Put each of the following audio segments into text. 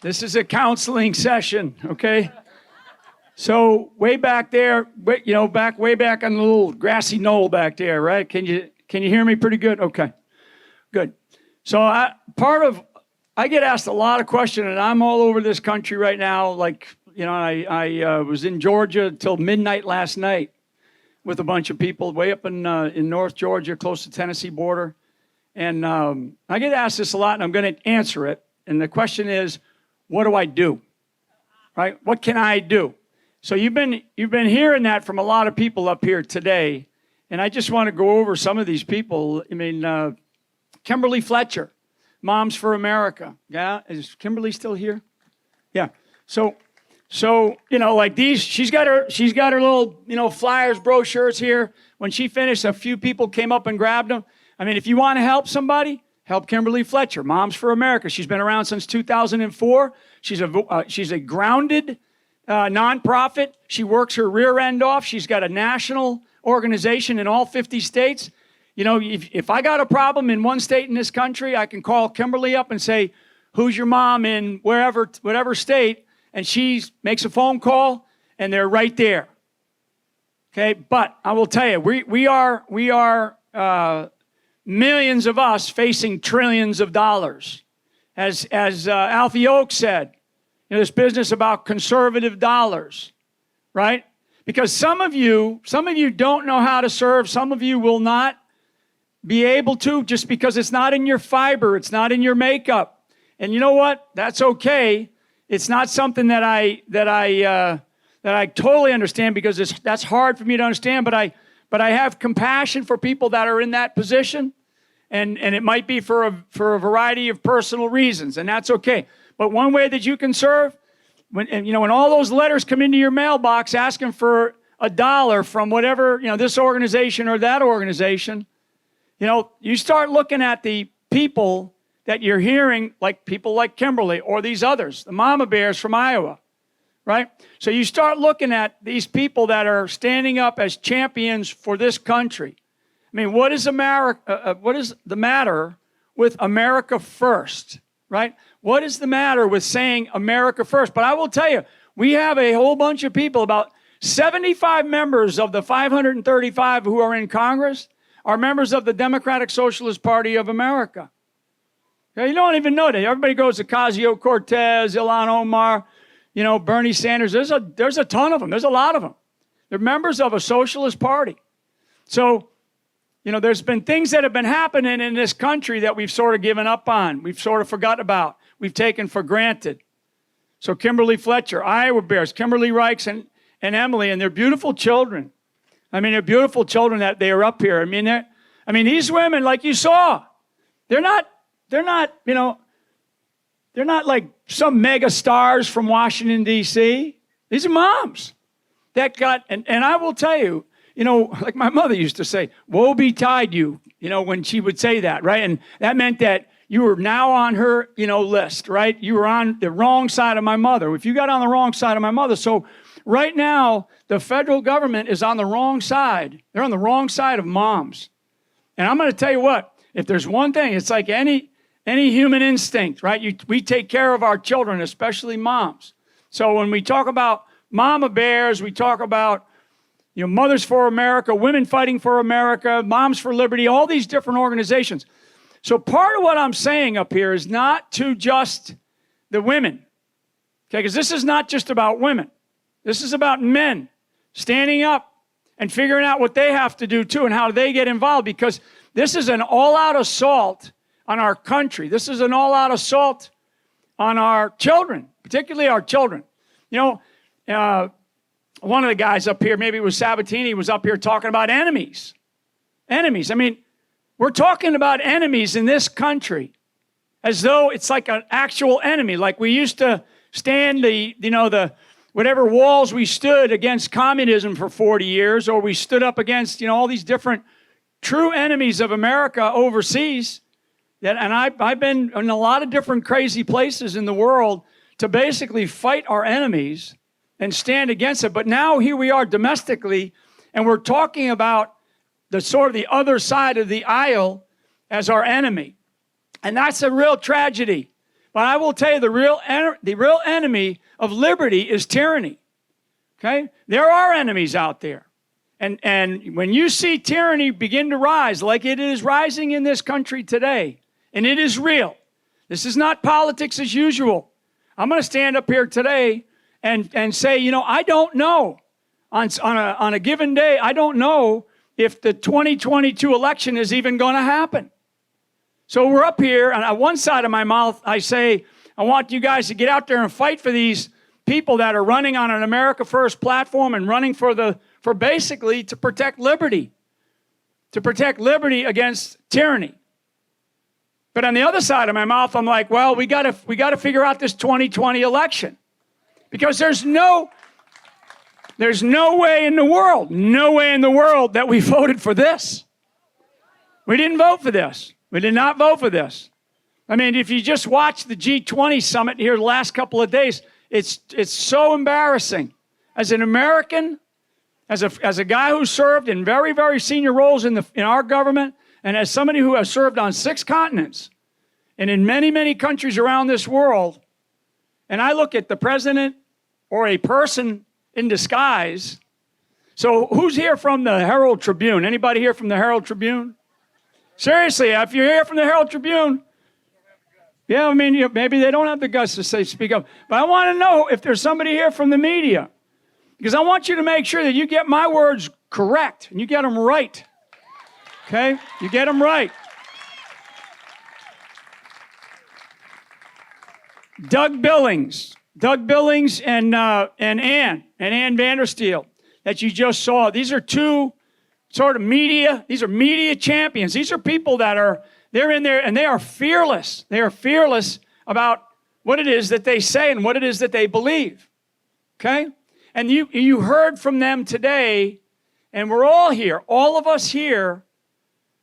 This is a counseling session, okay? So way back there, way back on the little grassy knoll back there, right? Can you hear me pretty good? Okay, good. So I get asked a lot of questions, and I'm all over this country right now. Like, I was in Georgia till midnight last night with a bunch of people way up in North Georgia, close to Tennessee border. And I get asked this a lot, and I'm going to answer it. And the question is, what do I do? Right? What can I do? So you've been hearing that from a lot of people up here today, and I just want to go over some of these people. I mean, Kimberly Fletcher, Moms for America. Yeah, is Kimberly still here? Yeah. So like these, she's got her little flyers, brochures here. When she finished, a few people came up and grabbed them. I mean, if you want to help somebody, help Kimberly Fletcher, Moms for America. She's been around since 2004. She's a grounded nonprofit. She works her rear end off. She's got a national organization in all 50 states. If I got a problem in one state in this country, I can call Kimberly up and say, who's your mom in whatever state? And she makes a phone call, and they're right there. Okay, but I will tell you, we are millions of us facing trillions of dollars. As Alfie Oak said, this business about conservative dollars, right? Because some of you don't know how to serve. Some of you will not be able to just because it's not in your fiber. It's not in your makeup. And you know what? That's okay. It's not something that I totally understand because that's hard for me to understand. But I have compassion for people that are in that position, and it might be for a variety of personal reasons, and that's okay. But one way that you can serve, when all those letters come into your mailbox asking for $1 from whatever, this organization or that organization, you start looking at the people that you're hearing, like people like Kimberly or these others, the mama bears from Iowa, right? So you start looking at these people that are standing up as champions for this country. I mean, what is the matter with America first, right? What is the matter with saying America first? But I will tell you, we have a whole bunch of people, about 75 members of the 535 who are in Congress are members of the Democratic Socialist Party of America. You don't even know that. Everybody goes to Ocasio-Cortez, Ilhan Omar, Bernie Sanders. There's a ton of them. There's a lot of them. They're members of a socialist party. So, there's been things that have been happening in this country that we've sort of given up on. We've sort of forgot about. We've taken for granted. So Kimberly Fletcher, Iowa Bears, Kimberly Reichs and Emily, and they're beautiful children. I mean, they're beautiful children that they are up here. I mean, these women, like you saw, they're not like some mega stars from Washington, D.C. These are moms that got, and I will tell you, like my mother used to say, woe betide you, when she would say that, right? And that meant that you were now on her, list, right? You were on the wrong side of my mother. If you got on the wrong side of my mother. So right now, the federal government is on the wrong side. They're on the wrong side of moms. And I'm going to tell you what, if there's one thing, it's like any human instinct, right? We take care of our children, especially moms. So when we talk about mama bears, we talk about Mothers for America, Women Fighting for America, Moms for Liberty, all these different organizations. So part of what I'm saying up here is not to just the women, okay? Because this is not just about women. This is about men standing up and figuring out what they have to do too and how they get involved, because this is an all-out assault on our country. This is an all-out assault on our children, particularly our children. One of the guys up here, maybe it was Sabatini, was up here talking about enemies. Enemies. I mean, we're talking about enemies in this country as though it's like an actual enemy. Like we used to stand the whatever walls we stood against communism for 40 years, or we stood up against, all these different true enemies of America overseas. And I've been in a lot of different crazy places in the world to basically fight our enemies and stand against it. But now here we are domestically, and we're talking about the sort of the other side of the aisle as our enemy. And that's a real tragedy. But I will tell you, the real enemy of liberty is tyranny. Okay? There are enemies out there. And when you see tyranny begin to rise, like it is rising in this country today, and it is real, this is not politics as usual. I'm going to stand up here today and say, I don't know. On a given day, I don't know if the 2022 election is even going to happen. So we're up here, and on one side of my mouth, I say, I want you guys to get out there and fight for these people that are running on an America First platform and running for basically to protect liberty against tyranny. But on the other side of my mouth, I'm like, well, we got to figure out this 2020 election, because there's no way in the world that we voted for this. We didn't vote for this. We did not vote for this. I mean, if you just watch the G20 summit here the last couple of days, it's so embarrassing. As an American, as a guy who served in very, very senior roles in our government, and as somebody who has served on 6 continents and in many, many countries around this world, and I look at the president or a person in disguise. So who's here from the Herald Tribune? Anybody here from the Herald Tribune? Seriously, if you're here from the Herald Tribune, yeah, I mean, maybe they don't have the guts to speak up. But I want to know if there's somebody here from the media, because I want you to make sure that you get my words correct and you get them right. Okay? You get them right. Doug Billings and Ann Vandersteel that you just saw. These are two sort of media. These are media champions. These are people they're in there and they are fearless. They are fearless about what it is that they say and what it is that they believe. Okay? And you heard from them today, and we're all here, all of us here,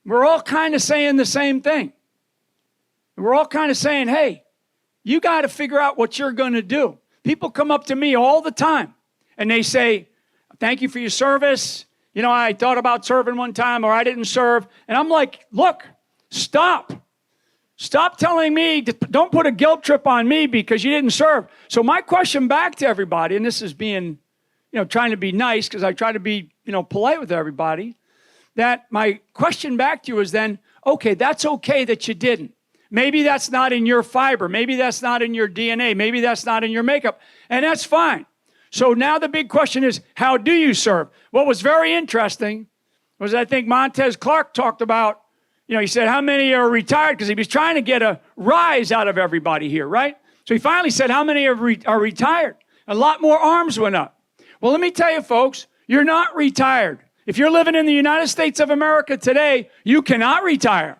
we're all kind of saying the same thing. We're all kind of saying, hey, you got to figure out what you're going to do. People come up to me all the time, and they say, thank you for your service. I thought about serving one time, or I didn't serve. And I'm like, look, stop. Stop telling me, don't put a guilt trip on me because you didn't serve. So my question back to everybody, and this is being, trying to be nice because I try to be, polite with everybody, that my question back to you is then, okay, that's okay that you didn't. Maybe that's not in your fiber. Maybe that's not in your DNA. Maybe that's not in your makeup. And that's fine. So now the big question is, how do you serve? What was very interesting was I think Montez Clark talked about, he said, how many are retired? Because he was trying to get a rise out of everybody here, right? So he finally said, how many are retired? A lot more arms went up. Well, let me tell you, folks, you're not retired. If you're living in the United States of America today, you cannot retire.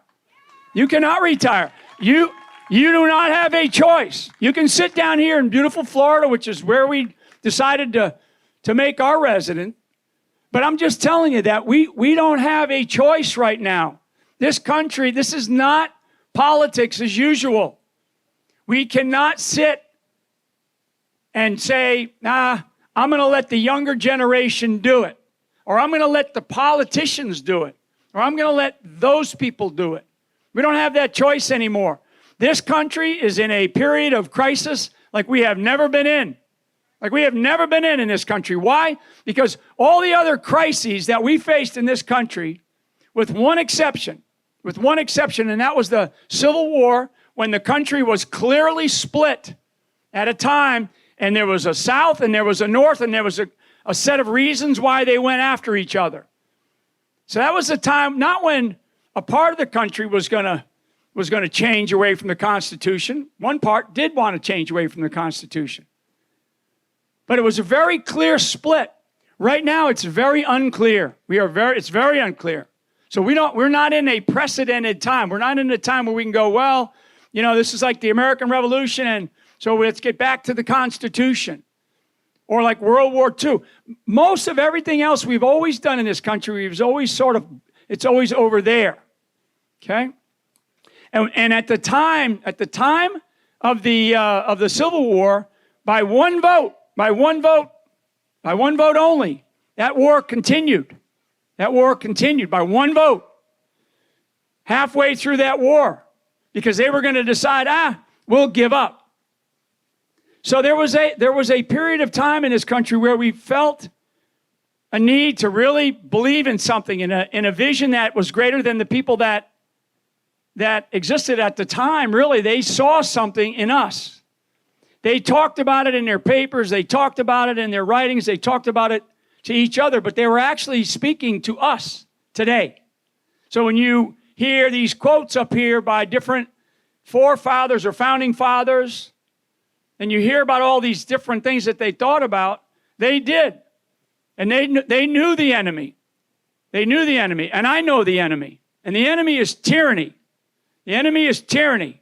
You cannot retire. You do not have a choice. You can sit down here in beautiful Florida, which is where we decided to make our residence. But I'm just telling you that we don't have a choice right now. This country, this is not politics as usual. We cannot sit and say, I'm going to let the younger generation do it. Or I'm going to let the politicians do it. Or I'm going to let those people do it. We don't have that choice anymore. This country is in a period of crisis like we have never been in. Like we have never been in this country. Why? Because all the other crises that we faced in this country, with one exception, and that was the Civil War, when the country was clearly split at a time, and there was a South and there was a North, and there was a set of reasons why they went after each other. So that was the time, not when a part of the country was going to change away from the Constitution. One part did want to change away from the Constitution. But it was a very clear split. Right now, it's very unclear. It's very unclear. So we're not in a precedented time. We're not in a time where we can go, well, this is like the American Revolution, and so let's get back to the Constitution. Or like World War II. Most of everything else we've always done in this country, it's always over there. Okay? And at the time of the Civil War, by one vote only, that war continued. That war continued by one vote. Halfway through that war, because they were going to decide, we'll give up. So there was a period of time in this country where we felt a need to really believe in something, in a vision that was greater than the people that existed at the time. Really, they saw something in us. They talked about it in their papers. They talked about it in their writings. They talked about it to each other, but they were actually speaking to us today. So when you hear these quotes up here by different forefathers or founding fathers, and you hear about all these different things that they thought about, they did. And they knew the enemy. They knew the enemy, and I know the enemy. And the enemy is tyranny. The enemy is tyranny.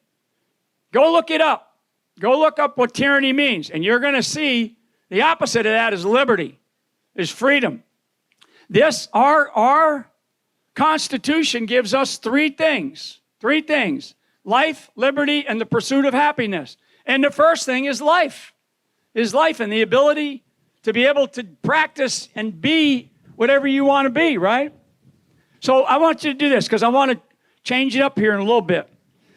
Go look it up. Go look up what tyranny means, and you're going to see the opposite of that is liberty, is freedom. Our Constitution gives us three things. Life, liberty, and the pursuit of happiness. And the first thing is life and the ability to be able to practice and be whatever you want to be, right? So I want you to do this because I want to change it up here in a little bit.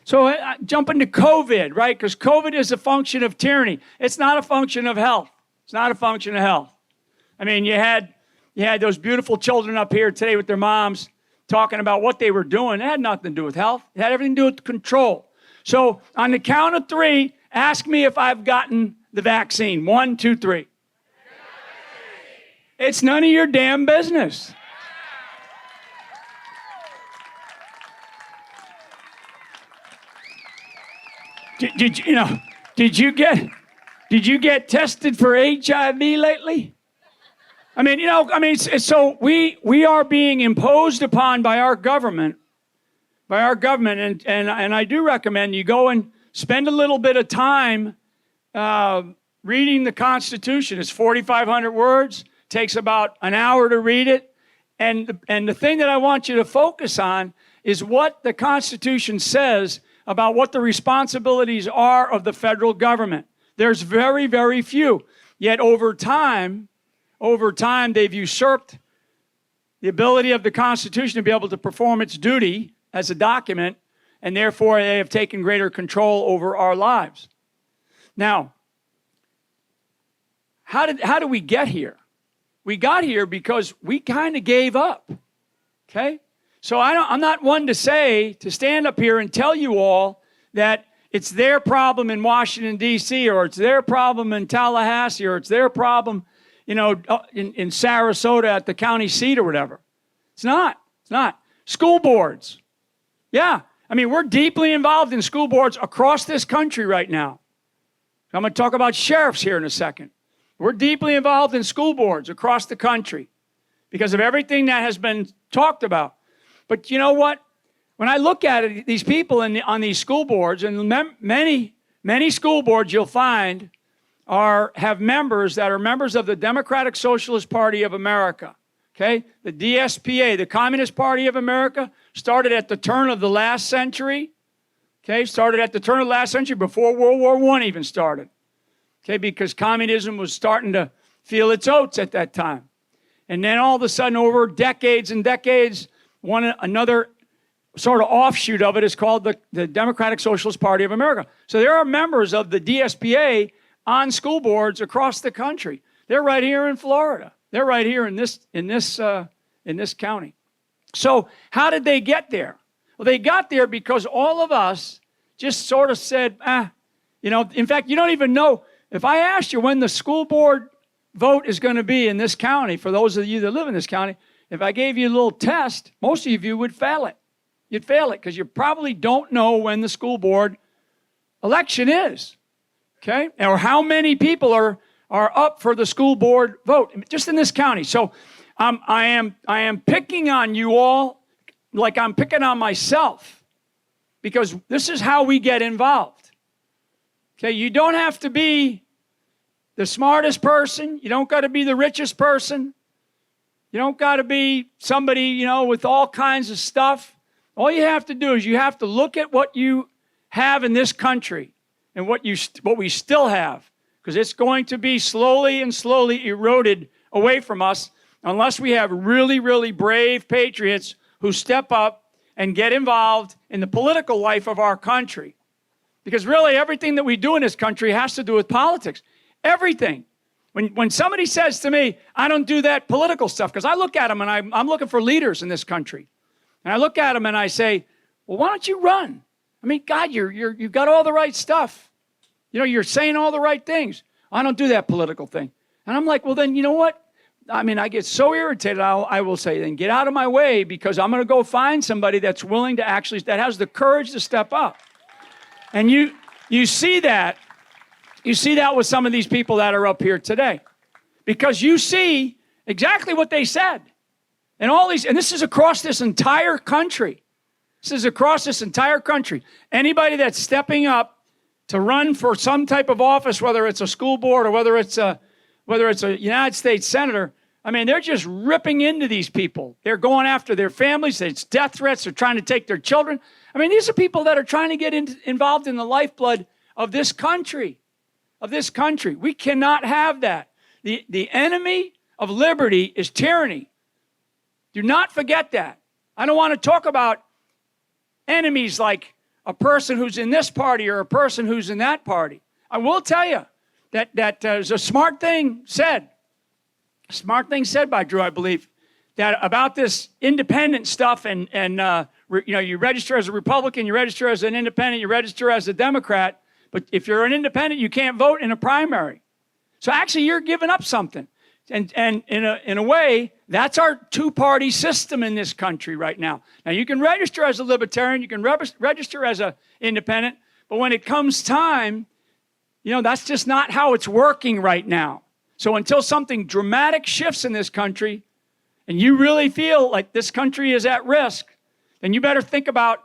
So jump into COVID, right? Because COVID is a function of tyranny. It's not a function of health. It's not a function of health. I mean, you had those beautiful children up here today with their moms talking about what they were doing. It had nothing to do with health. It had everything to do with control. So on the count of three, ask me if I've gotten the vaccine. 1, 2, 3. It's none of your damn business. Did you get tested for HIV lately? So we are being imposed upon by our government, and I do recommend you go and spend a little bit of time reading the Constitution. It's 4,500 words. Takes about an hour to read it. And the thing that I want you to focus on is what the Constitution says about what the responsibilities are of the federal government. There's very, very few. Yet over time, they've usurped the ability of the Constitution to be able to perform its duty as a document, and therefore they have taken greater control over our lives. Now, how do we get here? We got here because we kind of gave up, okay? So I'm not one to stand up here and tell you all that it's their problem in Washington, D.C., or it's their problem in Tallahassee, or it's their problem, in Sarasota at the county seat or whatever. It's not. School boards. Yeah. We're deeply involved in school boards across this country right now. I'm going to talk about sheriffs here in a second. We're deeply involved in school boards across the country because of everything that has been talked about. But you know what? When I look at it, these people on these school boards, and many school boards you'll find have members that are members of the Democratic Socialist Party of America. Okay? The DSPA, the Communist Party of America, started at the turn of the last century. Okay? Started at the turn of the last century before World War I even started. Okay? Because communism was starting to feel its oats at that time. And then all of a sudden, over decades and decades, another sort of offshoot of it is called the Democratic Socialist Party of America. So there are members of the DSPA on school boards across the country. They're right here in Florida. They're right here in this county. So how did they get there? Well, they got there because all of us just sort of said, in fact, you don't even know. If I asked you when the school board vote is going to be in this county, for those of you that live in this county, if I gave you a little test, most of you would fail it. You'd fail it because you probably don't know when the school board election is, okay? Or how many people are up for the school board vote, just in this county. So I am picking on you all like I'm picking on myself because this is how we get involved, okay? You don't have to be the smartest person. You don't got to be the richest person. You don't got to be somebody, with all kinds of stuff. All you have to do is you have to look at what you have in this country and what we still have, because it's going to be slowly eroded away from us unless we have really, really brave patriots who step up and get involved in the political life of our country. Because really everything that we do in this country has to do with politics. Everything. When somebody says to me, I don't do that political stuff, because I look at them and I'm looking for leaders in this country. And I look at them and I say, well, why don't you run? I mean, God, you've got all the right stuff. You know, you're saying all the right things. I don't do that political thing. And I'm like, well, then, you know what? I mean, I get so irritated, I will say, then get out of my way, because I'm going to go find somebody that's willing to actually, that has the courage to step up. And you see that. You see that with some of these people that are up here today, because you see exactly what they said. And this is across this entire country. This is across this entire country. Anybody that's stepping up to run for some type of office, whether it's a school board or whether it's a United States senator, I mean, they're just ripping into these people. They're going after their families. It's death threats. They're trying to take their children. I mean, these are people that are trying to get involved in the lifeblood of this country. We cannot have that. The enemy of liberty is tyranny. Do not forget that. I don't want to talk about enemies like a person who's in this party or a person who's in that party. I will tell you that there's a smart thing said by Drew, I believe, that about this independent stuff and you register as a Republican, you register as an independent, you register as a Democrat. But if you're an independent, you can't vote in a primary. So actually, you're giving up something. And in a way, that's our two-party system in this country right now. Now, you can register as a libertarian, you can register as an independent, but when it comes time, that's just not how it's working right now. So until something dramatic shifts in this country, and you really feel like this country is at risk, then you better think about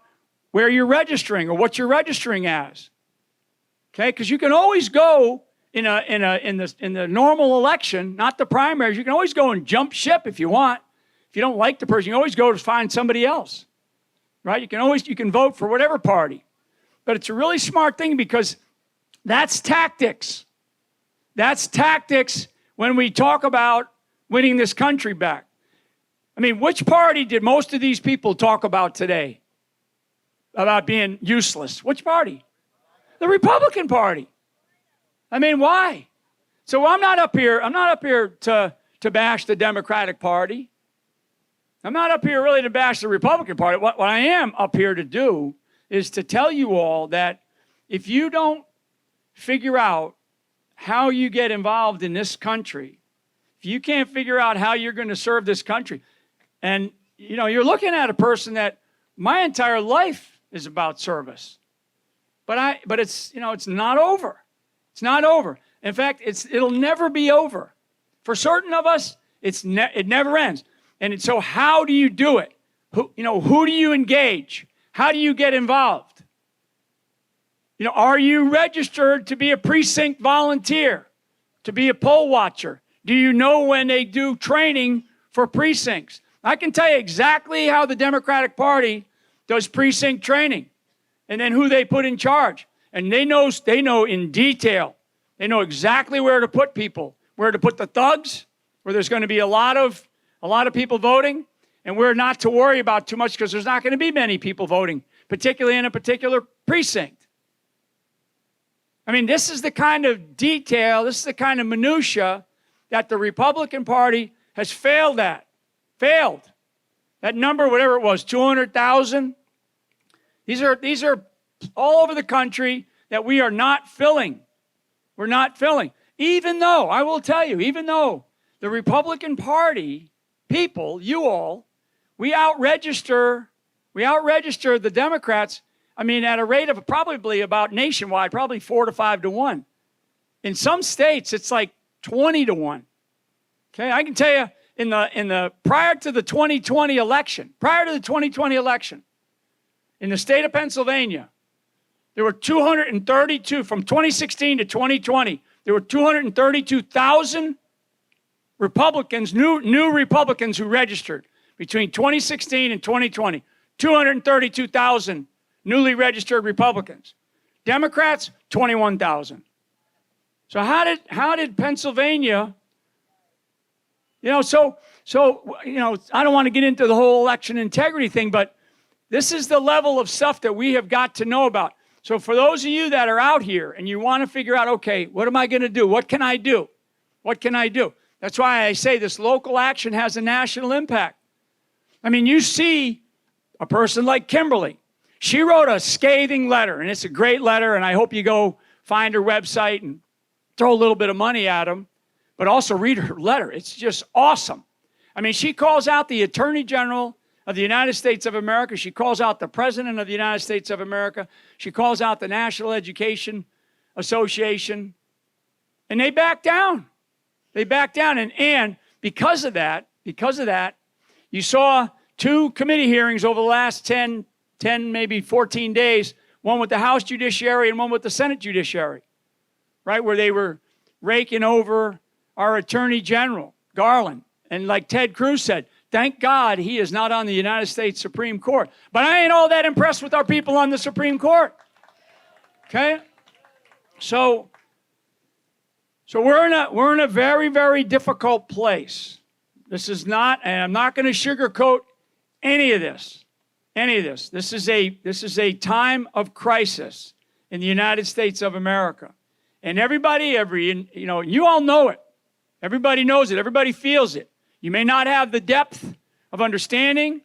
where you're registering or what you're registering as. Okay, because you can always go in the normal election, not the primaries. You can always go and jump ship if you want. If you don't like the person, you can always go to find somebody else, right? You can vote for whatever party, but it's a really smart thing, because that's tactics. That's tactics when we talk about winning this country back. I mean, which party did most of these people talk about today? About being useless? Which party? The Republican Party. I mean, why? So I'm not up here to bash the Democratic Party. I'm not up here really to bash the Republican Party. What I am up here to do is to tell you all that if you don't figure out how you get involved in this country, if you can't figure out how you're going to serve this country, and you're looking at a person that my entire life is about service. But it's not over. It's not over. In fact, it'll never be over. For certain of us, it never ends. And so how do you do it? Who do you engage? How do you get involved? Are you registered to be a precinct volunteer, to be a poll watcher? Do you know when they do training for precincts? I can tell you exactly how the Democratic Party does precinct training, and then who they put in charge. And they know in detail. They know exactly where to put people, where to put the thugs, where there's going to be a lot of people voting, and where not to worry about too much, because there's not going to be many people voting, particularly in a particular precinct. I mean, this is the kind of detail, this is the kind of minutia that the Republican Party has failed at. Failed. That number, whatever it was, 200,000. These are all over the country that we are not filling. We're not filling. Even though, I will tell you, even though the Republican Party people, you all, we out-register the Democrats, I mean, at a rate of probably about nationwide, probably 4 to 5 to 1. In some states, it's like 20 to 1. Okay, I can tell you, in the prior to the 2020 election, in the state of Pennsylvania, there were 232, from 2016 to 2020, there were 232,000 Republicans, new Republicans who registered between 2016 and 2020. 232,000 newly registered Republicans. Democrats, 21,000. So how did Pennsylvania, I don't want to get into the whole election integrity thing, but this is the level of stuff that we have got to know about. So for those of you that are out here and you want to figure out, okay, what am I going to do? What can I do? What can I do? That's why I say this local action has a national impact. I mean, you see a person like Kimberly. She wrote a scathing letter, and it's a great letter, and I hope you go find her website and throw a little bit of money at them, but also read her letter. It's just awesome. I mean, she calls out the Attorney General of the United States of America. She calls out the President of the United States of America. She calls out the National Education Association. And they back down. They back down. And because of that, you saw 2 committee hearings over the last 10, maybe 14 days, one with the House Judiciary and one with the Senate Judiciary, right, where they were raking over our Attorney General, Garland. And like Ted Cruz said, thank God he is not on the United States Supreme Court. But I ain't all that impressed with our people on the Supreme Court. Okay? So we're in a very, very difficult place. This is not, and I'm not going to sugarcoat any of this. This is a time of crisis in the United States of America. And everybody, you all know it. Everybody knows it. Everybody feels it. You may not have the depth of understanding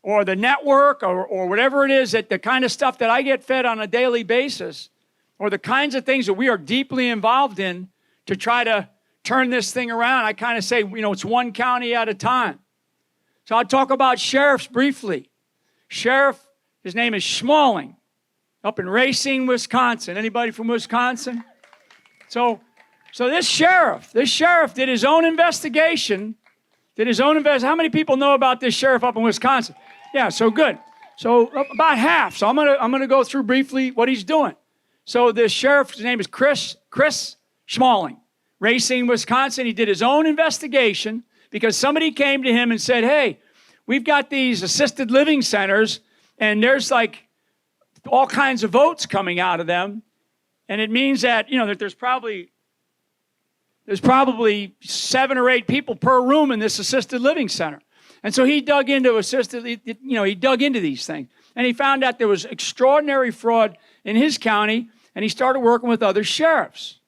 or the network or whatever it is, that the kind of stuff that I get fed on a daily basis, or the kinds of things that we are deeply involved in to try to turn this thing around. I kind of say, it's one county at a time. So I'll talk about sheriffs briefly. Sheriff, his name is Schmaling, up in Racine, Wisconsin. Anybody from Wisconsin? So this sheriff did his own investigation. How many people know about this sheriff up in Wisconsin? Yeah, so good. So about half. So I'm gonna go through briefly what he's doing. So the sheriff's name is Chris Schmaling, Racine, Wisconsin. He did his own investigation because somebody came to him and said, hey, we've got these assisted living centers, and there's like all kinds of votes coming out of them. And it means that, that there's probably 7 or 8 people per room in this assisted living center. And so he dug into these things. And he found out there was extraordinary fraud in his county, and he started working with other sheriffs.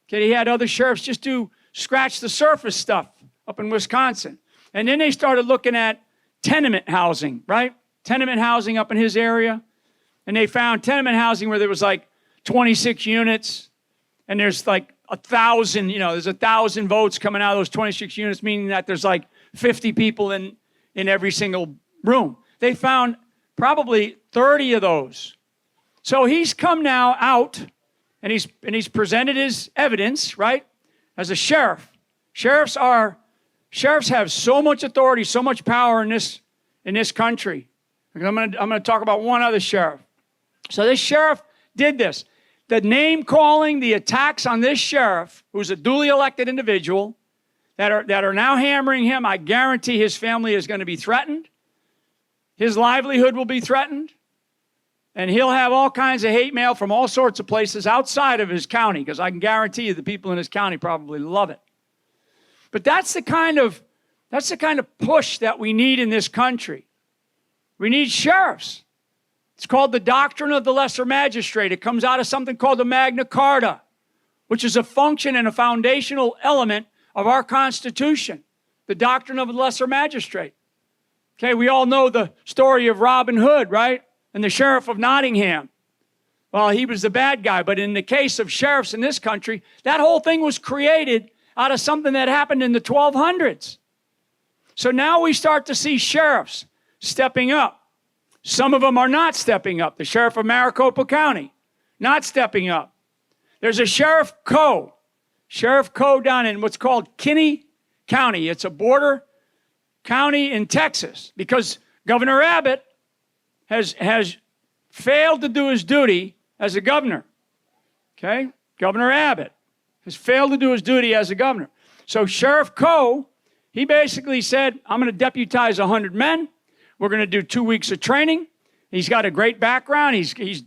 Okay, he had other sheriffs just do scratch the surface stuff up in Wisconsin. And then they started looking at tenement housing, right? Tenement housing up in his area. And they found tenement housing where there was like 26 units, and there's like 1,000, there's 1,000 votes coming out of those 26 units, meaning that there's like 50 people in every single room. They found probably 30 of those. So he's come now out, and he's presented his evidence, right, as a sheriff. Sheriffs have so much authority, so much power in this country. I'm going to talk about one other sheriff. So this sheriff did this. The name calling, the attacks on this sheriff, who's a duly elected individual, that are now hammering him, I guarantee his family is going to be threatened. His livelihood will be threatened. And he'll have all kinds of hate mail from all sorts of places outside of his county, because I can guarantee you the people in his county probably love it. But that's the kind of push that we need in this country. We need sheriffs. It's called the doctrine of the lesser magistrate. It comes out of something called the Magna Carta, which is a function and a foundational element of our Constitution, the doctrine of the lesser magistrate. Okay, we all know the story of Robin Hood, right? And the sheriff of Nottingham. Well, he was the bad guy, but in the case of sheriffs in this country, that whole thing was created out of something that happened in the 1200s. So now we start to see sheriffs stepping up. Some of them are not stepping up. The sheriff of Maricopa County, not stepping up. There's a Sheriff Coe down in what's called Kinney County. It's a border county in Texas, because Governor Abbott has failed to do his duty as a governor. Okay? Governor Abbott has failed to do his duty as a governor. So Sheriff Coe, he basically said, I'm going to deputize 100 men. We're going to do 2 weeks of training. He's got a great background.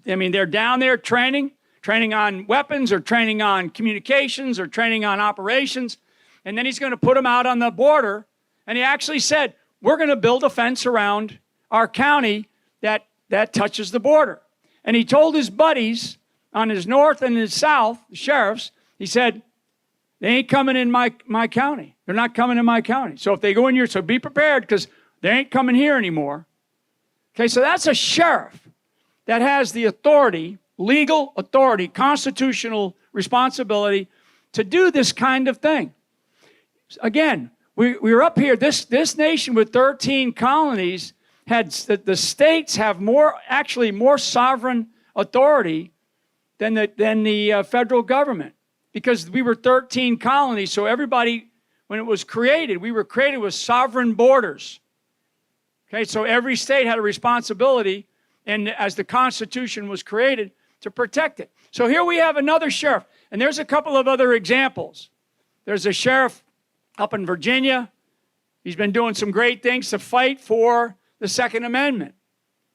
They're down there training on weapons, or training on communications, or training on operations. And then he's going to put them out on the border. And he actually said, we're going to build a fence around our county that touches the border. And he told his buddies on his north and his south, the sheriffs, he said, they ain't coming in my county. They're not coming in my county. So if they go in here, so be prepared because they ain't coming here anymore. Okay, so that's a sheriff that has the authority, legal authority, constitutional responsibility to do this kind of thing. Again, we were up here. This nation with 13 colonies had the states have more sovereign authority than the federal government, because we were 13 colonies. So everybody, when it was created, we were created with sovereign borders. Okay, so every state had a responsibility, and as the Constitution was created, to protect it. So here we have another sheriff, and there's a couple of other examples. There's a sheriff up in Virginia. He's been doing some great things to fight for the Second Amendment,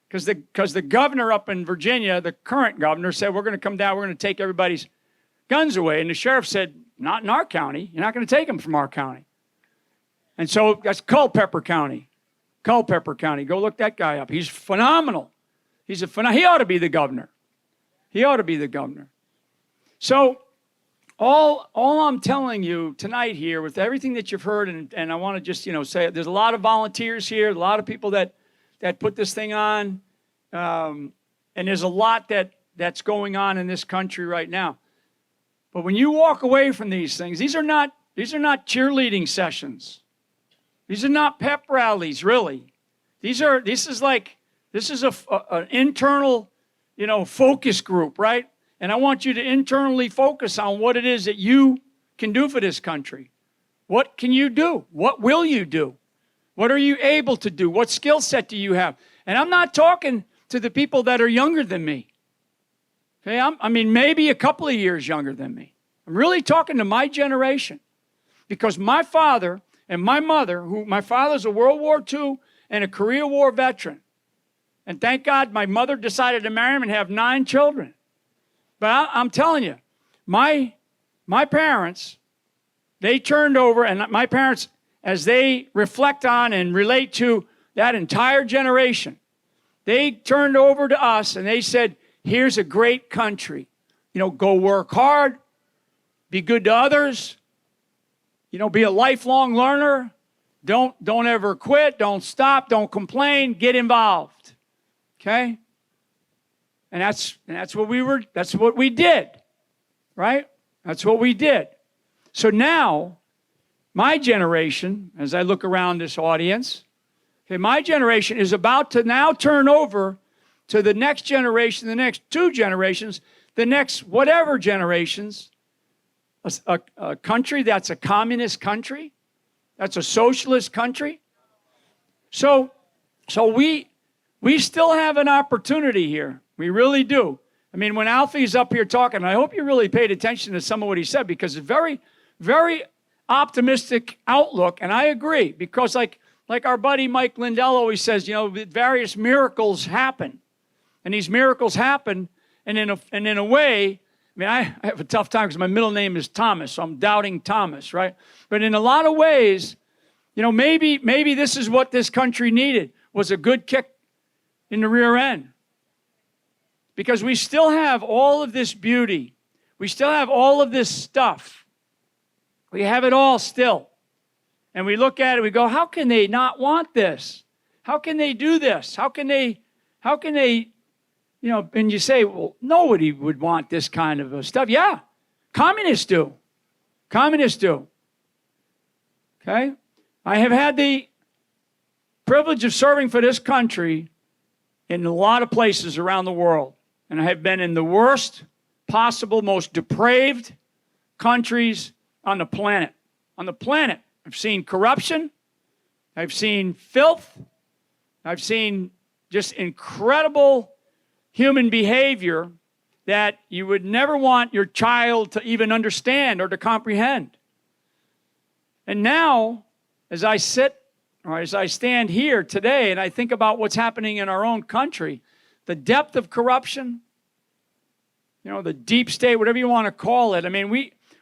because the governor up in Virginia, the current governor, said, we're going to come down, we're going to take everybody's guns away. And the sheriff said, not in our county. You're not going to take them from our county. And so that's Culpeper County. Culpeper County. Go look that guy up. He's phenomenal. He ought to be the governor. He ought to be the governor. So all I'm telling you tonight here, with everything that you've heard, and I want to just say, there's a lot of volunteers here, a lot of people that put this thing on, and there's a lot that's going on in this country right now. But when you walk away from these things, these are not cheerleading sessions. These are not pep rallies, really. This is an internal, focus group, right? And I want you to internally focus on what it is that you can do for this country. What can you do? What will you do? What are you able to do? What skill set do you have? And I'm not talking to the people that are younger than me. Okay, maybe a couple of years younger than me. I'm really talking to my generation, because my father and my mother, my father's a World War II and a Korea War veteran. And thank God my mother decided to marry him and have 9 children. But I'm telling you, my parents, they turned over, and my parents, as they reflect on and relate to that entire generation, they turned over to us and they said, here's a great country. Go work hard, be good to others, be a lifelong learner. Don't ever quit, don't stop, don't complain, get involved. Okay? And that's what we did. Right? That's what we did. So now, my generation, as I look around this audience, okay, my generation is about to now turn over to the next generation, the next 2 generations, the next whatever generations, a country that's a communist country, that's a socialist country. So we still have an opportunity here. We really do. When Alfie's up here talking, I hope you really paid attention to some of what he said, because it's very, very optimistic outlook, and I agree, because like our buddy Mike Lindell always says, various miracles happen, and these miracles happen, and in a way, I have a tough time because my middle name is Thomas, so I'm doubting Thomas, right? But in a lot of ways, maybe this is what this country needed, was a good kick in the rear end, because we still have all of this beauty, we still have all of this stuff. We have it all still. And we look at it, we go, how can they not want this? How can they do this? How can they, and you say, well, nobody would want this kind of stuff. Yeah, communists do. Communists do. Okay? I have had the privilege of serving for this country in a lot of places around the world. And I have been in the worst possible, most depraved countries on the planet. On the planet. I've seen corruption. I've seen filth. I've seen just incredible human behavior that you would never want your child to even understand or to comprehend. And now, as I stand here today and I think about what's happening in our own country, the depth of corruption, the deep state, whatever you want to call it.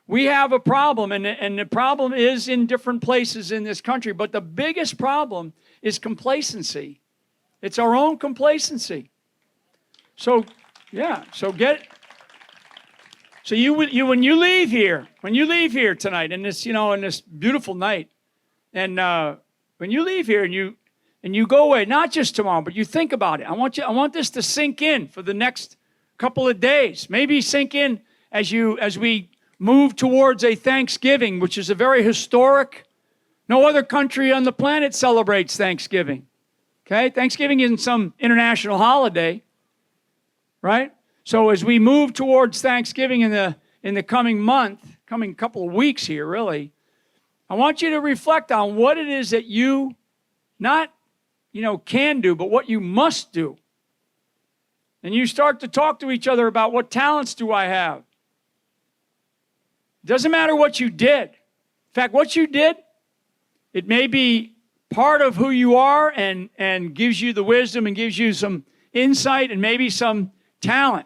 We have a problem, and the problem is in different places in this country. But the biggest problem is complacency. It's our own complacency. So Yeah. So you when you leave here tonight, in this in this beautiful night, and when you leave here and you go away, not just tomorrow, but you think about it. I want this to sink in for the next couple of days. Maybe sink in as we move towards a Thanksgiving, which is a very historic. No other country on the planet celebrates Thanksgiving. Okay? Thanksgiving isn't some international holiday, right? So as we move towards Thanksgiving in the coming couple of weeks here, really, I want you to reflect on what it is that you not, can do, but what you must do. And you start to talk to each other about what talents do I have. It doesn't matter what you did. In fact, what you did, it may be part of who you are and gives you the wisdom and gives you some insight and maybe some talent.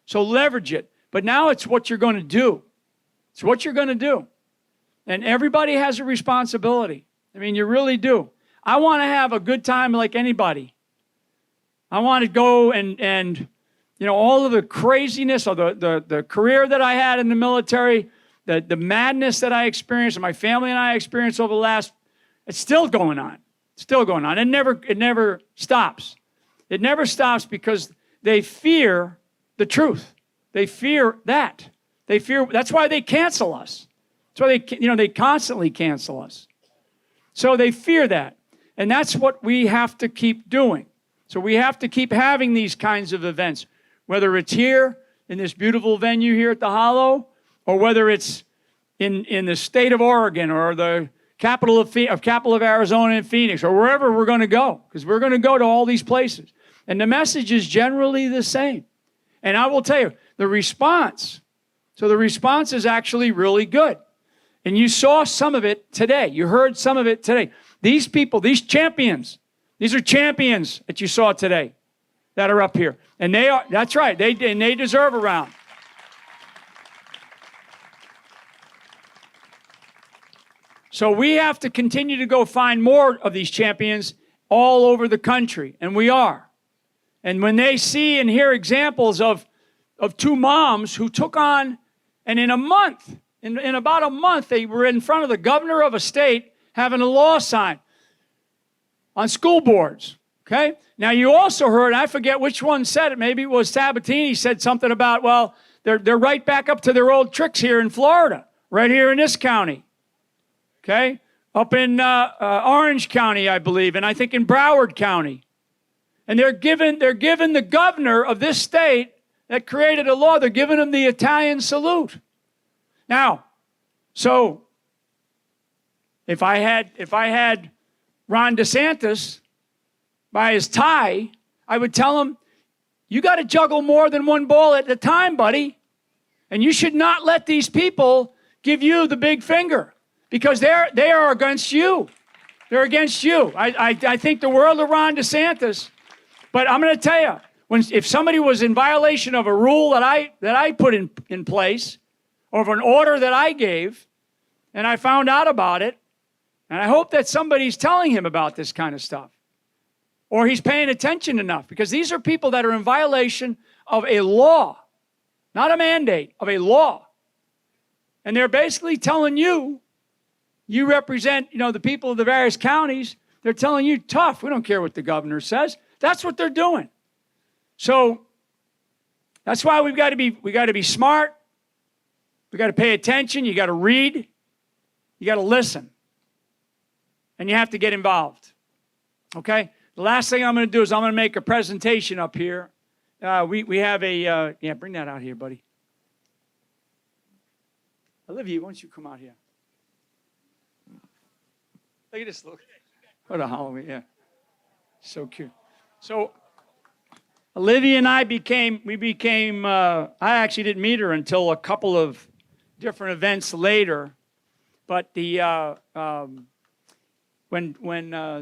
So leverage it. But now it's what you're going to do. It's what you're going to do. And everybody has a responsibility. I mean, you really do. I want to have a good time like anybody. I want to go and all of the craziness of the career that I had in the military, the madness that I experienced, and my family and I experienced over the last, it's still going on. It's still going on. It never stops. It never stops because they fear the truth. They fear that. That's why they cancel us. That's why they constantly cancel us. So they fear that. And that's what we have to keep doing. So we have to keep having these kinds of events, whether it's here in this beautiful venue here at the Hollow, or whether it's in the state of Oregon or the capital of Arizona in Phoenix, or wherever we're going to go, because we're going to go to all these places. And the message is generally the same. And I will tell you, the response is actually really good. And you saw some of it today. You heard some of it today. These people, these champions, these are champions that you saw today that are up here. And that's right, they deserve a round. So we have to continue to go find more of these champions all over the country, and we are. And when they see and hear examples of two moms who took on, and in about a month, they were in front of the governor of a state having a law signed on school boards, okay? Now, you also heard, I forget which one said it, maybe it was Sabatini, said something about, well, they're right back up to their old tricks here in Florida, right here in this county, okay? Up in Orange County, I believe, and I think in Broward County. And they're giving the governor of this state that created a law, they're giving him the Italian salute. Now, so if I had Ron DeSantis by his tie, I would tell him, you got to juggle more than one ball at a time, buddy. And you should not let these people give you the big finger, because they are against you. They're against you. I think the world of Ron DeSantis. But I'm going to tell you, if somebody was in violation of a rule that I put in place, or of an order that I gave, and I found out about it, and I hope that somebody's telling him about this kind of stuff, or he's paying attention enough, because these are people that are in violation of a law, not a mandate, of a law. And they're basically telling you represent, the people of the various counties. They're telling you, tough, we don't care what the governor says. That's what they're doing. So that's why we got to be smart. We got to pay attention. You got to read. You got to listen. And you have to get involved. Okay? The last thing I'm going to do is I'm going to make a presentation up here. We have a, bring that out here, buddy. Olivia, why don't you come out here? Look at this. Look. What a Halloween, yeah. So cute. So Olivia and I became, I actually didn't meet her until a couple of different events later. But when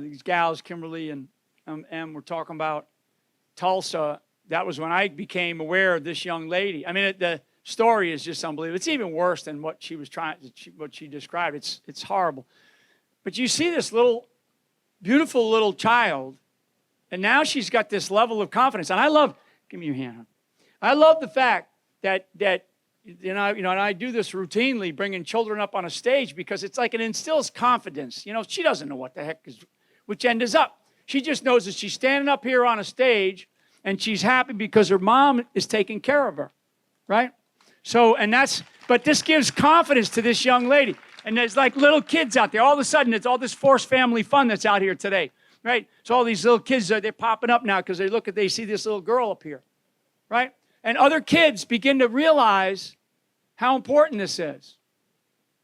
these gals, Kimberly and Em, were talking about Tulsa, that was when I became aware of this young lady. I mean, the story is just unbelievable. It's even worse than what she described. It's horrible. But you see this beautiful little child, and now she's got this level of confidence. And give me your hand, huh? I love the fact that and I do this routinely, bringing children up on a stage because it's like it instills confidence. She doesn't know what the heck which end is up. She just knows that she's standing up here on a stage and she's happy because her mom is taking care of her, right? So, but this gives confidence to this young lady. And there's like little kids out there. All of a sudden, it's all this forced family fun that's out here today, right? So all these little kids, they're popping up now because they see this little girl up here, right? And other kids begin to realize how important this is.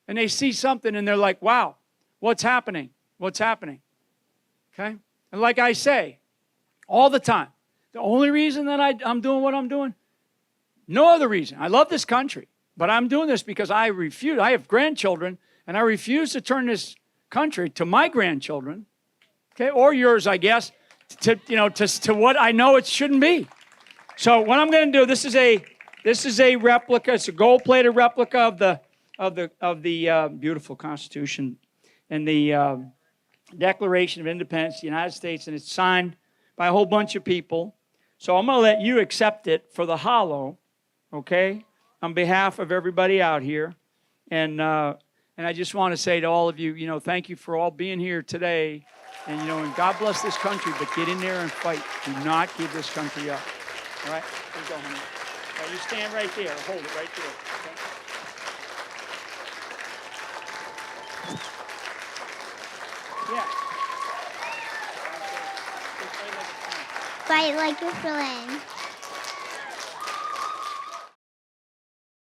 And they see something and they're like, wow, what's happening? What's happening? Okay? And like I say, all the time, the only reason that I'm doing what I'm doing, no other reason. I love this country, but I'm doing this because I have grandchildren, and I refuse to turn this country to my grandchildren, okay, or yours, I guess, to what I know it shouldn't be. So what I'm going to do, this is a replica. It's a gold-plated replica of the beautiful Constitution and the Declaration of Independence of the United States, and it's signed by a whole bunch of people. So I'm going to let you accept it for the hollow, okay, on behalf of everybody out here. And I just want to say to all of you, thank you for all being here today. And, and God bless this country, but get in there and fight. Do not give this country up. All right? Here you go, honey. Now you stand right there. Hold it right there. Okay? Yeah. Fight like a Flynn.